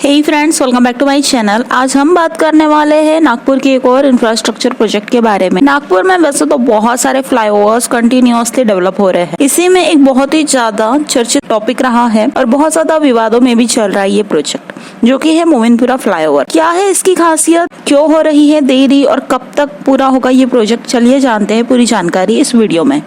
Hey friends, welcome back to my channel. आज हम बात करने वाले हैं नागपुर के एक और इंफ्रास्ट्रक्चर प्रोजेक्ट के बारे में। नागपुर में वैसे तो बहुत सारे फ्लाईओवर्स कंटिन्यूअसली डेवलप हो रहे हैं। इसी में एक बहुत ही ज्यादा चर्चित टॉपिक रहा है और बहुत ज्यादा विवादों में भी चल रहा है ये प्रोजेक्ट, जो कि है मोमिनपुरा फ्लाईओवर। क्या है इसकी खासियत, क्यों हो रही है देरी और कब तक पूरा होगा ये प्रोजेक्ट, चलिए जानते हैं पूरी जानकारी इस वीडियो में।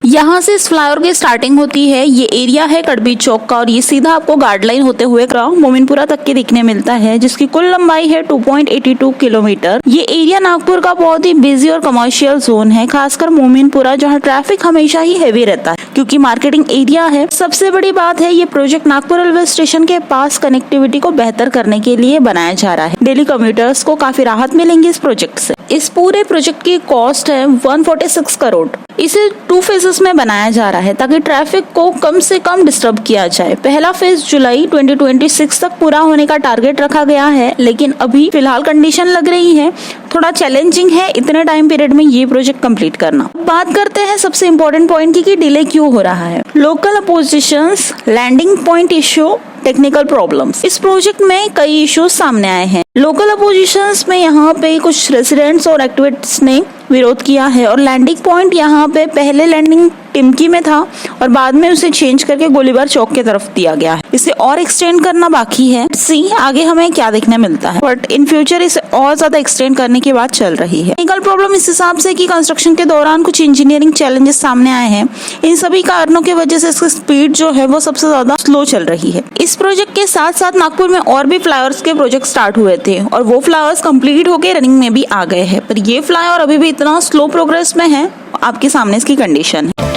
यहाँ से इस फ्लाईओवर की स्टार्टिंग होती है। ये एरिया है कड़बी चौक का और ये सीधा आपको गार्ड लाइन होते हुए मोमिनपुरा तक के दिखने मिलता है, जिसकी कुल लंबाई है 2.82 किलोमीटर। ये एरिया नागपुर का बहुत ही बिजी और कमर्शियल जोन है, खासकर मोमिनपुरा, जहाँ ट्रैफिक हमेशा ही हेवी रहता है क्योंकि मार्केटिंग एरिया है। सबसे बड़ी बात है ये प्रोजेक्ट नागपुर रेलवे स्टेशन के पास कनेक्टिविटी को बेहतर करने के लिए बनाया जा रहा है। डेली कम्यूटर्स को काफी राहत मिलेंगी इस प्रोजेक्ट से। इस पूरे प्रोजेक्ट की कॉस्ट है 146 करोड़। इसे 2 फेजेस में बनाया जा रहा है ताकि ट्रैफिक को कम से कम डिस्टर्ब किया जाए। पहला फेज जुलाई 2026 तक पूरा होने का टारगेट रखा गया है, लेकिन अभी फिलहाल कंडीशन लग रही है थोड़ा चैलेंजिंग है इतने टाइम पीरियड में ये प्रोजेक्ट कंप्लीट करना। बात करते हैं सबसे इम्पोर्टेंट पॉइंट की कि डिले क्यों हो रहा है। Local oppositions, landing point issue, technical problems. इस प्रोजेक्ट में कई इश्यूज सामने आए हैं। लोकल अपोजिशंस में यहाँ पे कुछ रेसिडेंट्स और एक्टिविस्ट्स ने विरोध किया है और लैंडिंग पॉइंट यहाँ पे पहले लैंडिंग टिमकी में था और बाद में उसे चेंज करके गोलीबार चौक की तरफ दिया गया है। इसे और एक्सटेंड करना बाकी है। सी आगे हमें क्या देखने मिलता है, बट इन फ्यूचर इसे और ज्यादा एक्सटेंड करने की बात चल रही है। टेक्निकल प्रॉब्लम इस हिसाब से कि कंस्ट्रक्शन के दौरान कुछ इंजीनियरिंग चैलेंजेस सामने आए हैं। इन सभी कारणों की वजह से इसकी स्पीड जो है वो सबसे ज्यादा स्लो चल रही है। इस प्रोजेक्ट के साथ साथ नागपुर में और भी फ्लाईओवर्स के प्रोजेक्ट स्टार्ट हुए थे और वो फ्लाईओवर्स कंप्लीट होकर रनिंग में भी आ गए हैं, पर ये फ्लाईओवर अभी भी इतना स्लो प्रोग्रेस में है। आपके सामने इसकी कंडीशन है।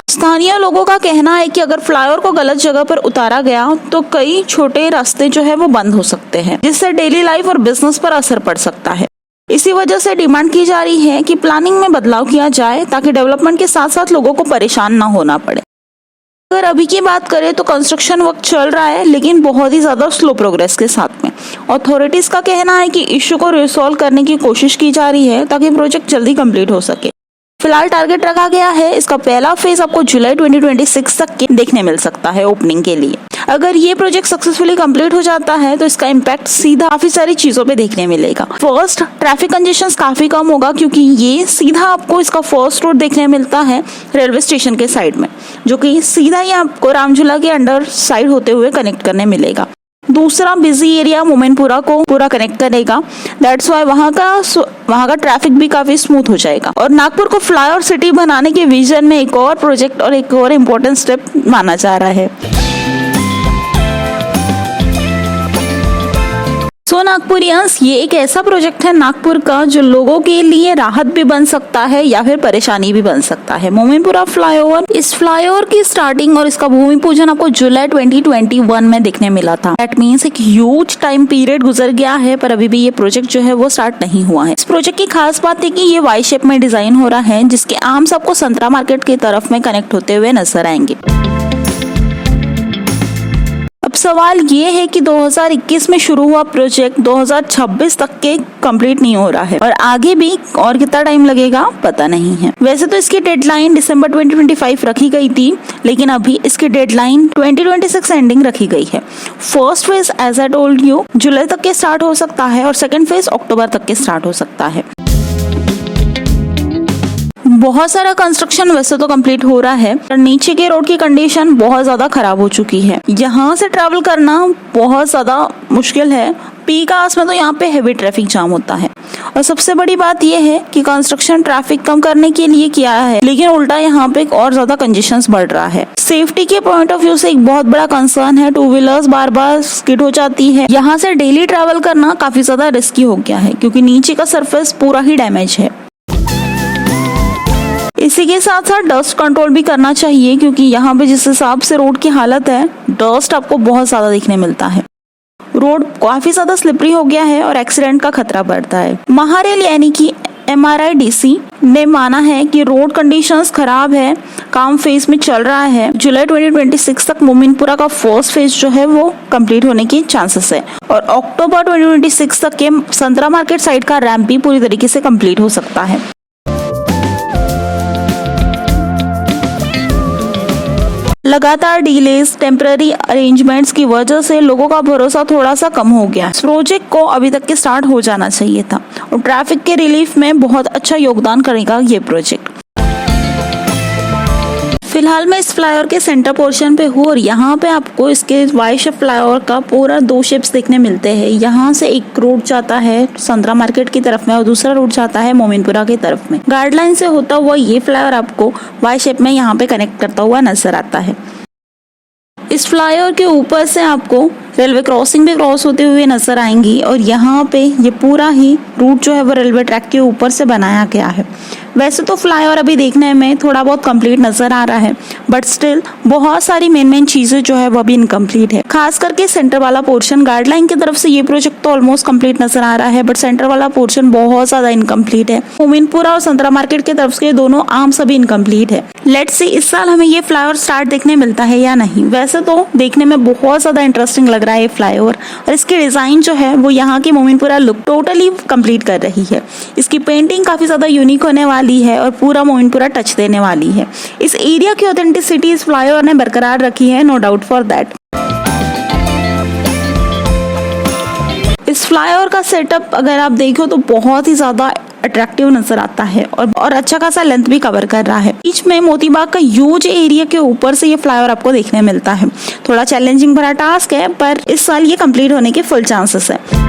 स्थानीय लोगों का कहना है कि अगर फ्लाईओवर को गलत जगह पर उतारा गया तो कई छोटे रास्ते जो है वो बंद हो सकते हैं, जिससे डेली लाइफ और बिजनेस पर असर पड़ सकता है। इसी वजह से डिमांड की जा रही है कि प्लानिंग में बदलाव किया जाए ताकि डेवलपमेंट के साथ साथ लोगों को परेशान न होना पड़े। अगर अभी की बात करें तो कंस्ट्रक्शन वर्क चल रहा है, लेकिन बहुत ही ज्यादा स्लो प्रोग्रेस के साथ में। अथॉरिटीज का कहना है कि इश्यू को रिसॉल्व करने की कोशिश की जा रही है ताकि प्रोजेक्ट जल्दी कंप्लीट हो सके। फिलहाल टारगेट रखा गया है इसका पहला फेज आपको जुलाई 2026 तक के देखने मिल सकता है ओपनिंग के लिए। अगर ये प्रोजेक्ट सक्सेसफुली कंप्लीट हो जाता है तो इसका इम्पैक्ट सीधा काफी सारी चीजों पे देखने मिलेगा। फर्स्ट, ट्रैफिक कंजेशन काफी कम होगा क्योंकि ये सीधा आपको इसका फर्स्ट रोड देखने मिलता है रेलवे स्टेशन के साइड में, जो कि सीधा ही आपको रामझूला के अंडर साइड होते हुए कनेक्ट करने मिलेगा। दूसरा, बिजी एरिया मोमिनपुरा को पूरा कनेक्ट करेगा। दैट्स वाई वहाँ का ट्रैफिक भी काफी स्मूथ हो जाएगा और नागपुर को फ्लाईओवर सिटी बनाने के विजन में एक और प्रोजेक्ट और एक और इम्पोर्टेंट स्टेप माना जा रहा है। सो नागपुरियंस, ये एक ऐसा प्रोजेक्ट है नागपुर का जो लोगों के लिए राहत भी बन सकता है या फिर परेशानी भी बन सकता है। मोमिनपुरा फ्लाईओवर, इस फ्लाईओवर की स्टार्टिंग और इसका भूमि पूजन आपको जुलाई 2021 में देखने मिला था। दैट मीन्स एक ह्यूज टाइम पीरियड गुजर गया है, पर अभी भी ये प्रोजेक्ट जो है वो स्टार्ट नहीं हुआ है। इस प्रोजेक्ट की खास बात है कि ये वाई शेप में डिजाइन हो रहा है, जिसके आर्म्स आपको संतरा मार्केट की तरफ में कनेक्ट होते हुए नजर आएंगे। अब सवाल ये है कि 2021 में शुरू हुआ प्रोजेक्ट 2026 तक के कंप्लीट नहीं हो रहा है और आगे भी और कितना टाइम लगेगा पता नहीं है। वैसे तो इसकी डेडलाइन दिसंबर 2025 रखी गई थी, लेकिन अभी इसकी डेडलाइन 2026 एंडिंग रखी गई है। First phase as I told you जुलाई तक के स्टार्ट हो सकता है और सेकंड फेज अक्टूबर तक के स्टार्ट हो सकता है। बहुत सारा कंस्ट्रक्शन वैसे तो कंप्लीट हो रहा है, पर नीचे के रोड की कंडीशन बहुत ज्यादा खराब हो चुकी है। यहाँ से ट्रैवल करना बहुत ज्यादा मुश्किल है। पीक आवर्स में तो यहाँ पे हेवी ट्रैफिक जाम होता है और सबसे बड़ी बात यह है कि कंस्ट्रक्शन ट्रैफिक कम करने के लिए किया है, लेकिन उल्टा यहाँ पे और ज्यादा कंजेशंस बढ़ रहा है। सेफ्टी के पॉइंट ऑफ व्यू से एक बहुत बड़ा कंसर्न है। 2 व्हीलर्स बार बार स्किड हो जाती है। यहाँ से डेली ट्रैवल करना काफी ज्यादा रिस्की हो गया है क्योंकि नीचे का सरफेस पूरा ही डैमेज है। इसी के साथ साथ डस्ट कंट्रोल भी करना चाहिए क्योंकि यहाँ पे जिस हिसाब से रोड की हालत है, डस्ट आपको बहुत ज्यादा दिखने मिलता है। रोड काफी ज्यादा स्लिपरी हो गया है और एक्सीडेंट का खतरा बढ़ता है। महारेल यानी कि MRIDC ने माना है कि रोड कंडीशंस खराब है, काम फेज में चल रहा है। जुलाई 2026 तक मोमिनपुरा का फर्स्ट फेज जो है वो कंप्लीट होने की चांसेस है और अक्टूबर 2026 तक के संतरा मार्केट साइड का रैंप भी पूरी तरीके से कंप्लीट हो सकता है। लगातार डिलेज, टेम्पररी अरेंजमेंट्स की वजह से लोगों का भरोसा थोड़ा सा कम हो गया। इस प्रोजेक्ट को अभी तक के स्टार्ट हो जाना चाहिए था और ट्रैफिक के रिलीफ में बहुत अच्छा योगदान करेगा ये प्रोजेक्ट। फिलहाल मैं इस फ्लाईओवर के सेंटर पोर्शन पे हूँ और यहाँ पे आपको इसके वाई शेप फ्लाईओवर का पूरा 2 शेप्स देखने मिलते हैं। यहाँ से एक रूट जाता है संतरा मार्केट की तरफ में और दूसरा रूट जाता है मोमिनपुरा की तरफ में। गाइडलाइन से होता हुआ ये फ्लाईओवर आपको वाई शेप में यहाँ पे कनेक्ट करता हुआ नजर आता है। इस फ्लाईओवर के ऊपर से आपको रेलवे क्रॉसिंग भी क्रॉस होते हुए नजर आएंगी और यहाँ पे ये पूरा ही रूट जो है वो रेलवे ट्रैक के ऊपर से बनाया गया है। वैसे तो फ्लाईओवर अभी देखने में थोड़ा बहुत कंप्लीट नजर आ रहा है, बट स्टिल बहुत सारी मेन चीजें जो है वो अभी इनकम्प्लीट है। खास करके सेंटर वाला पोर्शन, गाइडलाइन की तरफ से ये प्रोजेक्ट तो ऑलमोस्ट कंप्लीट नजर आ रहा है, बट सेंटर वाला पोर्शन बहुत ज्यादा इनकम्प्लीट है। मोमिनपुरा और संतरा मार्केट की तरफ से दोनों आर्म्स अभी इनकम्प्लीट है। लेट्स सी इस साल हमें ये फ्लाईओवर स्टार्ट देखने मिलता है या नहीं। वैसे तो देखने में बहुत ज्यादा इंटरेस्टिंग लग रहा है ये फ्लाईओवर और इसकी डिजाइन जो है वो यहाँ की मोमिनपुरा लुक टोटली कंप्लीट कर रही है। इसकी पेंटिंग काफी ज्यादा यूनिक होने वाली है और पूरा मोमिनपुरा टच देने वाली है। इस एरिया की ऑथेंटिसिटी इस फ्लाईओवर ने बरकरार रखी है, नो डाउट फॉर दैट। इस फ्लाईओवर का सेटअप अगर आप देखो तो बहुत ही ज्यादा अट्रैक्टिव नजर आता है और अच्छा खासा लेंथ भी कवर कर रहा है। बीच में मोतीबाग का ह्यूज एरिया के ऊपर से ये फ्लाईओवर आपको देखने मिलता है। थोड़ा चैलेंजिंग भरा टास्क है, पर इस साल ये कंप्लीट होने के फुल चांसेस है।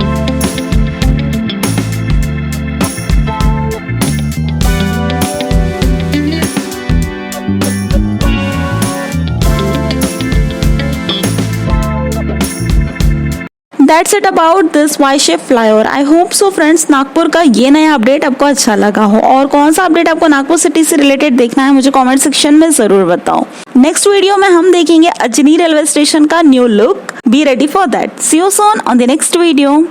That's it about this Y-shape flyover. I hope so friends, Nagpur का ये नया अपडेट आपको अच्छा लगा हो। और कौन सा अपडेट आपको नागपुर सिटी से रिलेटेड देखना है मुझे कमेंट सेक्शन में जरूर बताओ। नेक्स्ट वीडियो में हम देखेंगे अजनी रेलवे स्टेशन का new look. Be ready for that. See you soon on the next video.